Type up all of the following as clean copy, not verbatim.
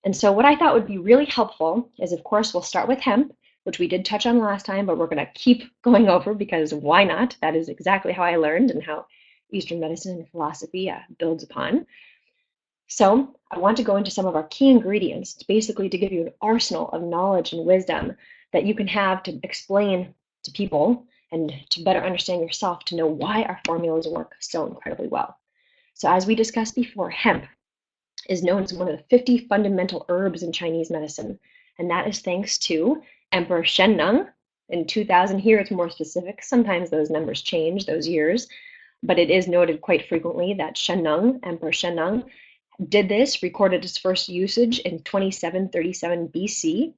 And so what I thought would be really helpful is, of course, we'll start with hemp, which we did touch on last time, but we're going to keep going over because why not? That is exactly how I learned and how Eastern medicine and philosophy builds upon. So I want to go into some of our key ingredients, basically to give you an arsenal of knowledge and wisdom that you can have to explain to people and to better understand yourself, to know why our formulas work so incredibly well. So as we discussed before, hemp is known as one of the 50 fundamental herbs in Chinese medicine, and that is thanks to Emperor Shennong. In 2000 here, it's more specific. Sometimes those numbers change, those years, but it is noted quite frequently that Shennong, Emperor Shennong, did this, recorded his first usage in 2737 BC.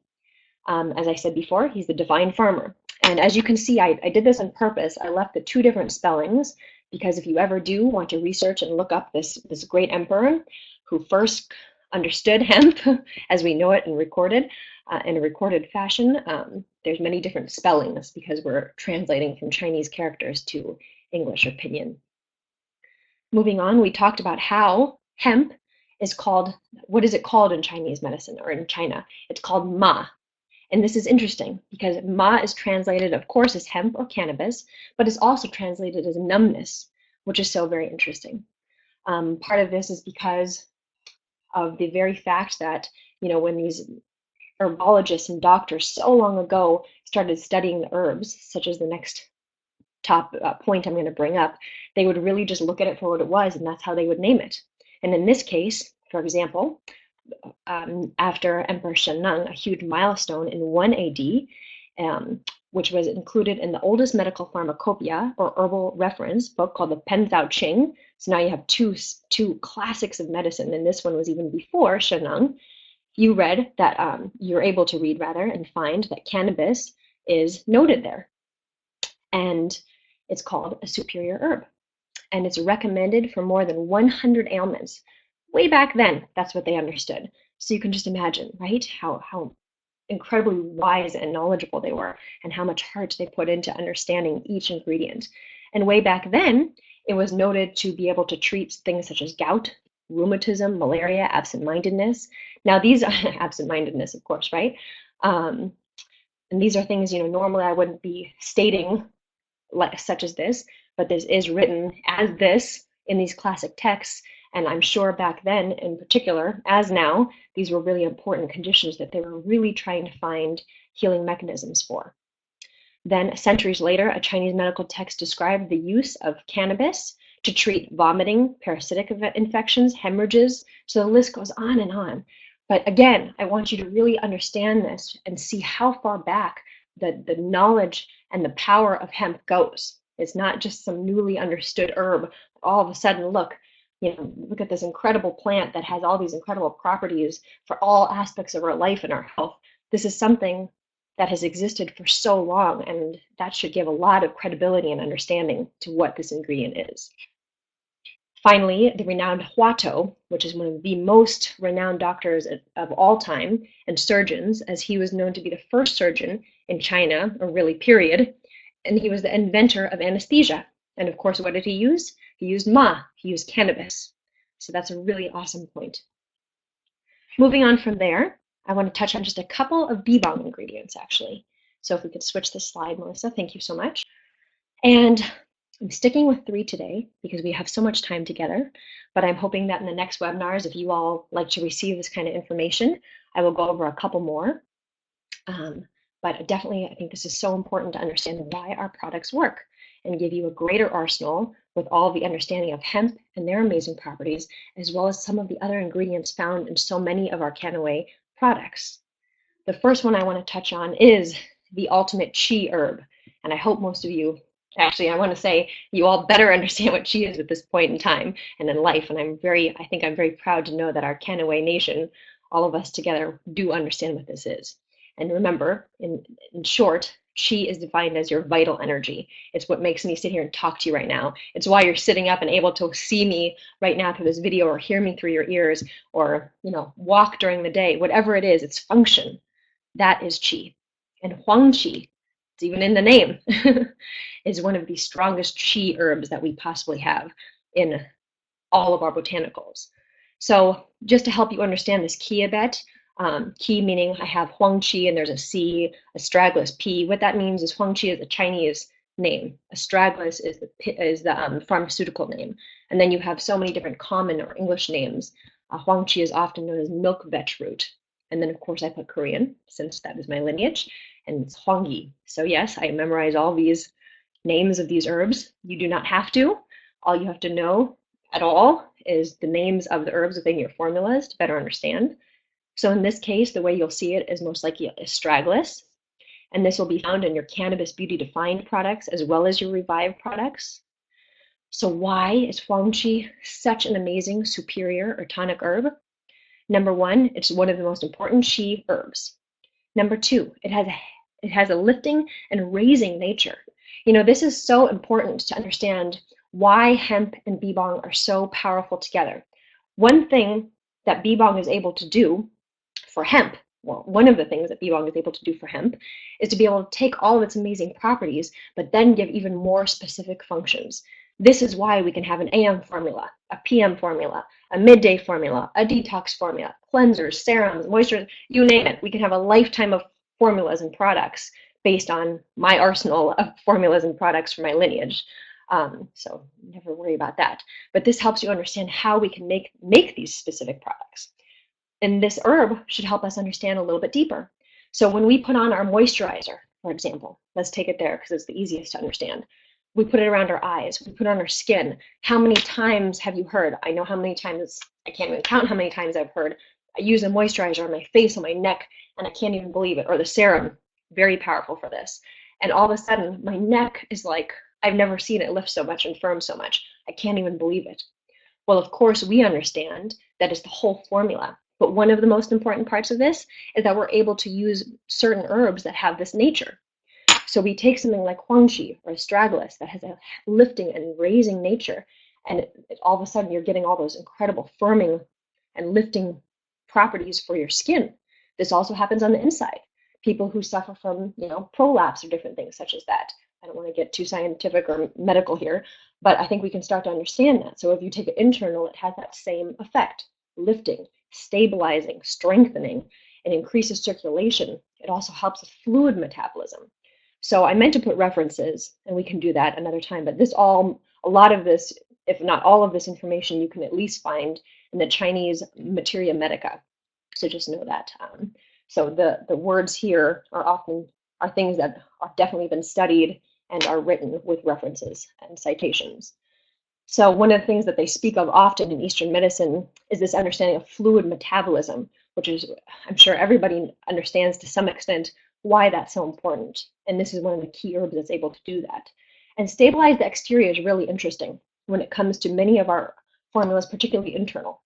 As I said before, he's the divine farmer. And as you can see, I did this on purpose. I left the two different spellings because if you ever do want to research and look up this great emperor who first understood hemp as we know it and recorded in a recorded fashion, there's many different spellings because we're translating from Chinese characters to English or pinyin. Moving on, we talked about how hemp is called, what is it called in Chinese medicine or in China? It's called ma. And this is interesting because ma is translated, of course, as hemp or cannabis, but it's also translated as numbness, which is so very interesting. Part of this is because of the very fact that, you know, when these herbologists and doctors so long ago started studying the herbs, such as the next top point I'm going to bring up, they would really just look at it for what it was, and that's how they would name it. And in this case, for example, after Emperor Shennong, a huge milestone in 1 AD, which was included in the oldest medical pharmacopoeia or herbal reference book called the Pen Tao Ching. So now you have two classics of medicine, and this one was even before Shennong. You read that, you're able to read rather and find that cannabis is noted there. And it's called a superior herb. And it's recommended for more than 100 ailments. Way back then, that's what they understood. So you can just imagine, right, how incredibly wise and knowledgeable they were and how much heart they put into understanding each ingredient. And way back then, it was noted to be able to treat things such as gout, rheumatism, malaria, absent-mindedness. Now these are absent-mindedness, of course, right? And these are things, you know, normally I wouldn't be stating such as this, but this is written as this in these classic texts. And I'm sure back then, in particular, as now, these were really important conditions that they were really trying to find healing mechanisms for. Then, centuries later, a Chinese medical text described the use of cannabis to treat vomiting, parasitic infections, hemorrhages. So the list goes on and on. But again, I want you to really understand this and see how far back the knowledge and the power of hemp goes. It's not just some newly understood herb. All of a sudden, look at this incredible plant that has all these incredible properties for all aspects of our life and our health. This is something that has existed for so long, and that should give a lot of credibility and understanding to what this ingredient is. Finally, the renowned Huatou, which is one of the most renowned doctors of all time and surgeons, as he was known to be the first surgeon in China, or really period, and he was the inventor of anesthesia. And of course, what did he use? He used ma, he used cannabis. So that's a really awesome point. Moving on from there, I want to touch on just a couple of Bi Bong ingredients, actually. So if we could switch the slide, Melissa, thank you so much. And I'm sticking with 3 today because we have so much time together, but I'm hoping that in the next webinars, if you all like to receive this kind of information, I will go over a couple more. But definitely, I think this is so important to understand why our products work and give you a greater arsenal with all the understanding of hemp and their amazing properties, as well as some of the other ingredients found in so many of our Canaway products. The first one I want to touch on is the ultimate qi herb. And I hope most of you, actually, I want to say you all better understand what qi is at this point in time and in life. And I think I'm very proud to know that our Canaway nation, all of us together, do understand what this is. And remember, in short, qi is defined as your vital energy. It's what makes me sit here and talk to you right now. It's why you're sitting up and able to see me right now through this video or hear me through your ears or, walk during the day. Whatever it is, its function, that is qi. And huang qi, it's even in the name, is one of the strongest qi herbs that we possibly have in all of our botanicals. So just to help you understand this qi a bit, Qi meaning I have Huang Qi and there's a C, astragalus P. What that means is Huang Qi is a Chinese name. Astragalus is the pharmaceutical name. And then you have so many different common or English names. Huang Qi is often known as milk vetch root. And then, of course, I put Korean, since that is my lineage, and it's Hwanggi. So yes, I memorize all these names of these herbs. You do not have to. All you have to know at all is the names of the herbs within your formulas to better understand. So in this case, the way you'll see it is most likely astragalus, and this will be found in your Cannabis Beauty Defined products as well as your Revive products. So why is Huangqi such an amazing, superior, or tonic herb? Number one, it's one of the most important qi herbs. Number two, it has a lifting and raising nature. You know, this is so important to understand why hemp and Bi Bong are so powerful together. One thing that Bi Bong is able to do for hemp, well, one of the things that Bi Bong is able to do for hemp is to be able to take all of its amazing properties, but then give even more specific functions. This is why we can have an AM formula, a PM formula, a midday formula, a detox formula, cleansers, serums, moisturizers, you name it. We can have a lifetime of formulas and products based on my arsenal of formulas and products for my lineage. So never worry about that. But this helps you understand how we can make these specific products. And this herb should help us understand a little bit deeper. So when we put on our moisturizer, for example, let's take it there because it's the easiest to understand. We put it around our eyes, we put it on our skin. How many times have you heard? I know how many times, I can't even count how many times I've heard, I use a moisturizer on my face, on my neck, and I can't even believe it. Or the serum, very powerful for this. And all of a sudden, my neck is like, I've never seen it lift so much and firm so much. I can't even believe it. Well, of course, we understand that it's the whole formula. But one of the most important parts of this is that we're able to use certain herbs that have this nature. So we take something like Huangqi or astragalus that has a lifting and raising nature, and all of a sudden you're getting all those incredible firming and lifting properties for your skin. This also happens on the inside. People who suffer from, prolapse or different things such as that. I don't want to get too scientific or medical here, but I think we can start to understand that. So if you take it internal, it has that same effect, lifting, stabilizing, strengthening. It increases circulation. It also helps with fluid metabolism. So I meant to put references, and we can do that another time, but a lot of this, if not all of this information, you can at least find in the Chinese Materia Medica. So just know that. So the words here are things that are definitely been studied and are written with references and citations. So one of the things that they speak of often in Eastern medicine is this understanding of fluid metabolism, which is, I'm sure everybody understands to some extent why that's so important. And this is one of the key herbs that's able to do that. And stabilize the exterior is really interesting when it comes to many of our formulas, particularly internal.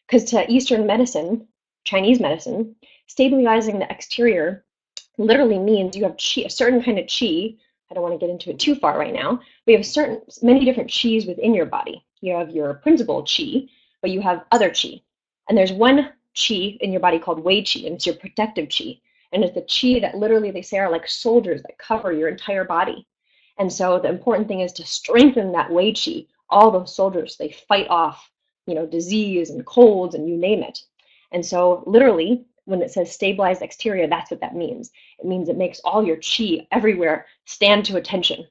Because to Eastern medicine, Chinese medicine, stabilizing the exterior literally means you have qi, a certain kind of qi. I don't want to get into it too far right now. We have many different qis within your body. You have your principal qi, but you have other qi. And there's one qi in your body called wei qi, and it's your protective qi. And it's the qi that literally they say are like soldiers that cover your entire body. And so the important thing is to strengthen that wei qi. All those soldiers, they fight off, disease and colds and you name it. And so literally, when it says stabilized exterior, that's what that means. It means it makes all your qi everywhere stand to attention.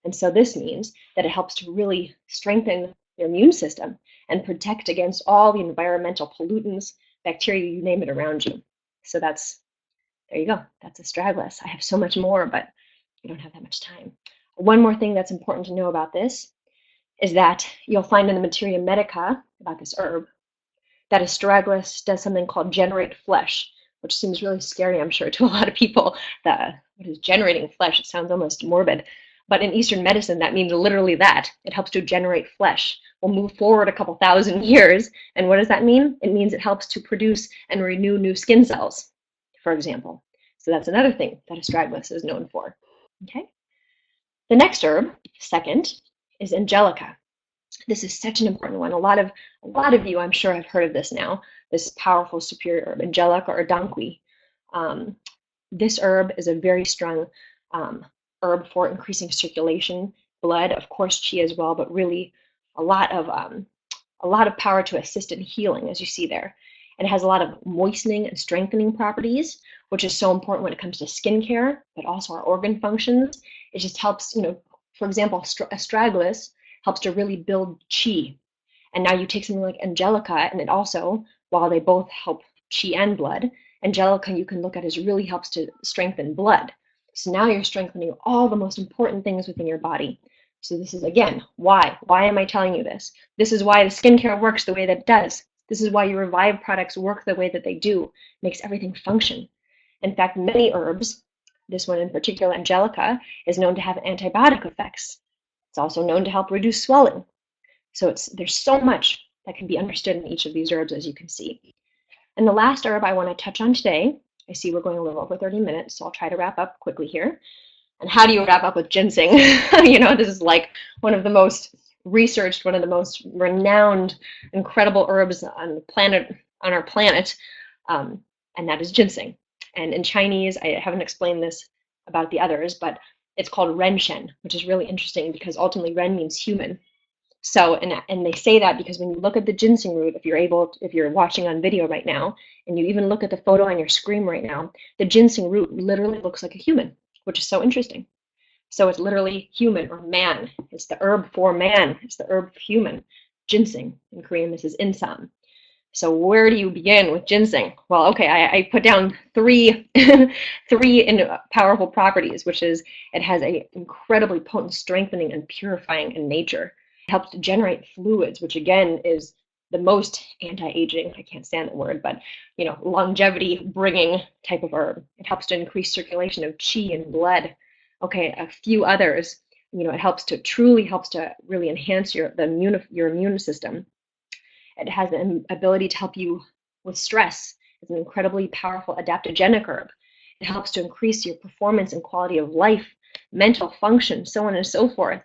And so this means that it helps to really strengthen your immune system and protect against all the environmental pollutants, bacteria, you name it, around you. So there you go. That's astragalus. I have so much more, but we don't have that much time. One more thing that's important to know about this is that you'll find in the Materia Medica about this herb that astragalus does something called generate flesh, which seems really scary, I'm sure, to a lot of people. What is generating flesh? It sounds almost morbid. But in Eastern medicine, that means literally that. It helps to generate flesh. We'll move forward a couple thousand years, and what does that mean? It means it helps to produce and renew new skin cells, for example. So that's another thing that astragalus is known for. Okay. The next herb, second, is angelica. This is such an important one. A lot of you, I'm sure, have heard of this now. This powerful superior herb, angelica or dankwi. This herb is a very strong herb for increasing circulation, blood, of course, qi as well, but really a lot of power to assist in healing, as you see there. It has a lot of moistening and strengthening properties, which is so important when it comes to skincare, but also our organ functions. It just helps, for example, astragalus helps to really build chi. And now you take something like angelica, and it also, while they both help chi and blood, angelica you can look at as really helps to strengthen blood. So now you're strengthening all the most important things within your body. So this is, again, why? Why am I telling you this? This is why the skincare works the way that it does. This is why your Revive products work the way that they do. It makes everything function. In fact, many herbs, this one in particular, angelica, is known to have antibiotic effects. It's also known to help reduce swelling. So there's so much that can be understood in each of these herbs, as you can see. And the last herb I want to touch on today, I see we're going a little over 30 minutes, so I'll try to wrap up quickly here. And how do you wrap up with ginseng? This is like one of the most researched, one of the most renowned, incredible herbs on the planet, on our planet, and that is ginseng. And in Chinese, I haven't explained this about the others, but it's called ren shen, which is really interesting because ultimately ren means human. So, and they say that because when you look at the ginseng root, if you're watching on video right now, and you even look at the photo on your screen right now, the ginseng root literally looks like a human, which is so interesting. So it's literally human or man. It's the herb for man. It's the herb for human. Ginseng. In Korean, this is insam. So where do you begin with ginseng? Well, okay, I put down three powerful properties, which is it has an incredibly potent strengthening and purifying in nature. It helps to generate fluids, which again is the most anti-aging, I can't stand that word, but longevity bringing type of herb. It helps to increase circulation of qi and blood. Okay, a few others, it truly helps to really enhance your immune system. It has an ability to help you with stress. It's an incredibly powerful adaptogenic herb. It helps to increase your performance and quality of life, mental function, so on and so forth.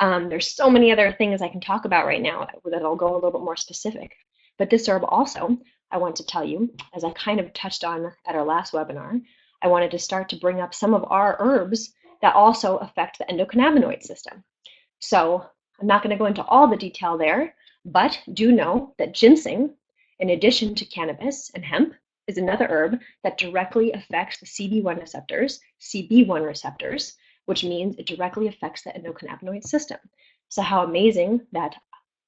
There's so many other things I can talk about right now that I'll go a little bit more specific. But this herb also, I want to tell you, as I kind of touched on at our last webinar, I wanted to start to bring up some of our herbs that also affect the endocannabinoid system. So I'm not going to go into all the detail there, but do know that ginseng, in addition to cannabis and hemp, is another herb that directly affects the CB1 receptors, which means it directly affects the endocannabinoid system. So how amazing that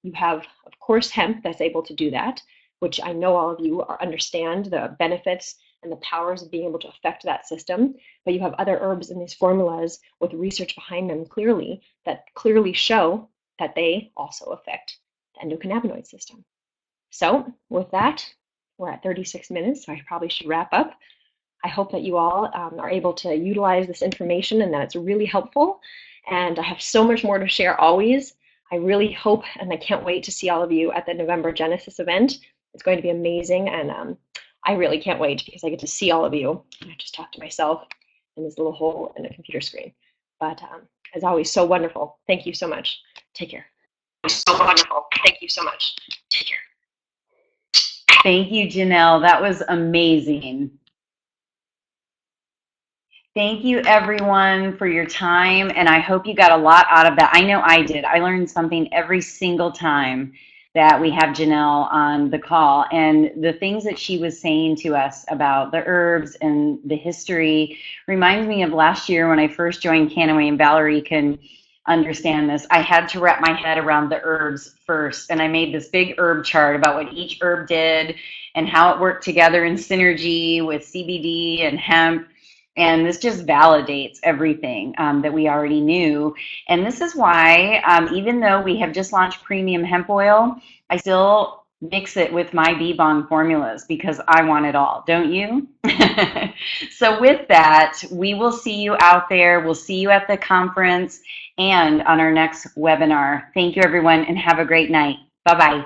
you have, of course, hemp that's able to do that, which I know all of you understand the benefits and the powers of being able to affect that system, but you have other herbs in these formulas with research behind them that clearly show that they also affect the endocannabinoid system. So with that, we're at 36 minutes, so I probably should wrap up. I hope that you all are able to utilize this information and that it's really helpful. And I have so much more to share always. I really hope, and I can't wait to see all of you at the November Genesis event. It's going to be amazing, and I really can't wait because I get to see all of you. I just talk to myself in this little hole in a computer screen. But as always, so wonderful. Thank you so much. Take care. So wonderful. Thank you so much. Take care. Thank you, Jennelle. That was amazing. Thank you, everyone, for your time, and I hope you got a lot out of that. I know I did. I learned something every single time that we have Jennelle on the call, and the things that she was saying to us about the herbs and the history reminds me of last year when I first joined Canaway, and Valerie can understand this. I had to wrap my head around the herbs first, and I made this big herb chart about what each herb did and how it worked together in synergy with CBD and hemp. And this just validates everything that we already knew. And this is why, even though we have just launched premium hemp oil, I still mix it with my Bi Bong formulas because I want it all, don't you? So with that, we will see you out there. We'll see you at the conference and on our next webinar. Thank you, everyone, and have a great night. Bye-bye.